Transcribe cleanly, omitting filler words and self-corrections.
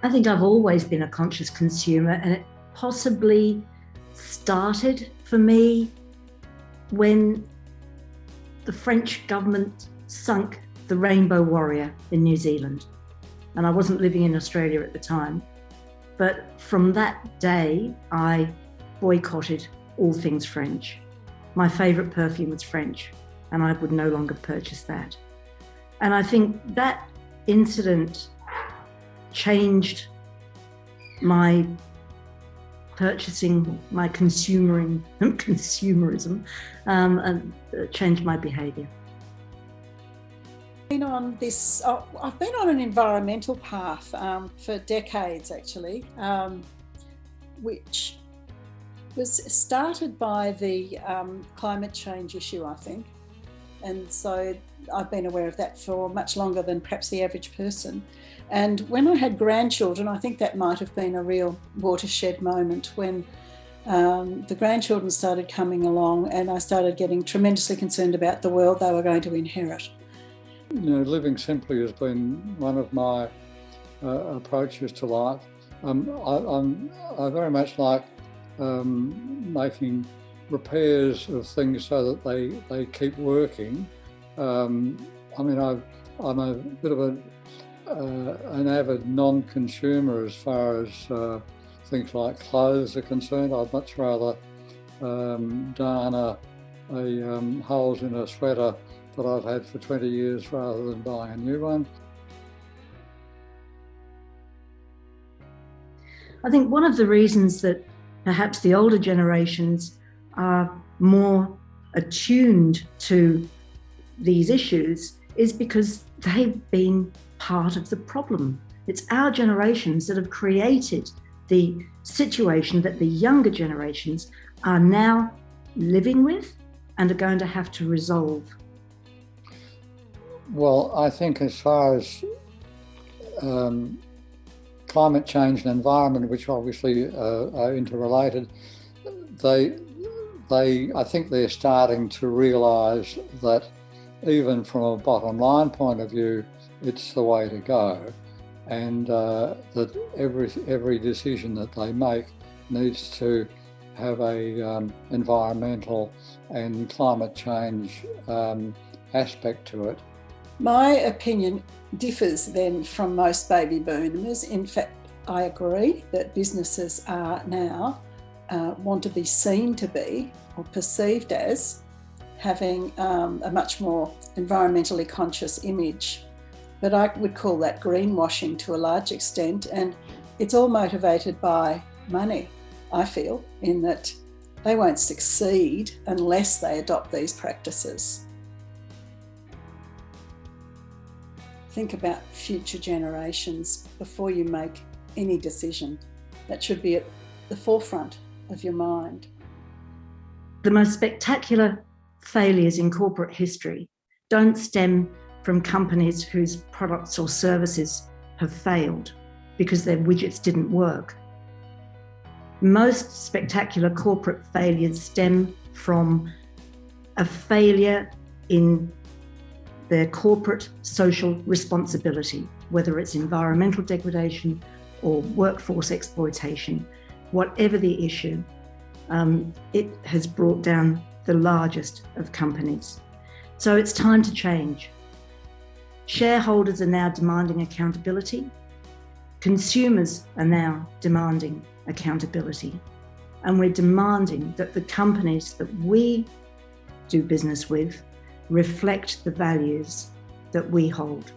I think I've always been a conscious consumer, and it possibly started for me when the French government sunk the Rainbow Warrior in New Zealand. And I wasn't living in Australia at the time. But from that day, I boycotted all things French. My favourite perfume was French, and I would no longer purchase that. And I think that incident changed my purchasing, my consumerism, and changed my behaviour. I've been on an environmental path for decades, actually, which was started by the climate change issue, I think. And so I've been aware of that for much longer than perhaps the average person. And when I had grandchildren, I think that might have been a real watershed moment when the grandchildren started coming along, and I started getting tremendously concerned about the world they were going to inherit. Living simply has been one of my approaches to life. I very much like making repairs of things so that they keep working. I'm a bit of an avid non-consumer as far as things like clothes are concerned. I'd much rather darn holes in a sweater that I've had for 20 years rather than buying a new one. I think one of the reasons that perhaps the older generations are more attuned to these issues is because they've been part of the problem. It's our generations that have created the situation that the younger generations are now living with and are going to have to resolve. Well, I think as far as climate change and environment, which obviously are interrelated, I think they're starting to realise that even from a bottom line point of view, it's the way to go, and that every decision that they make needs to have a environmental and climate change aspect to it. My opinion differs then from most baby boomers. In fact, I agree that businesses are now want to be seen to be or perceived as having a much more environmentally conscious image. But I would call that greenwashing to a large extent, and it's all motivated by money, I feel, in that they won't succeed unless they adopt these practices. Think about future generations before you make any decision. That should be at the forefront of your mind. The most spectacular failures in corporate history don't stem from companies whose products or services have failed because their widgets didn't work. Most spectacular corporate failures stem from a failure in their corporate social responsibility, whether it's environmental degradation or workforce exploitation. Whatever the issue, it has brought down the largest of companies. So it's time to change. Shareholders are now demanding accountability. Consumers are now demanding accountability. And we're demanding that the companies that we do business with reflect the values that we hold.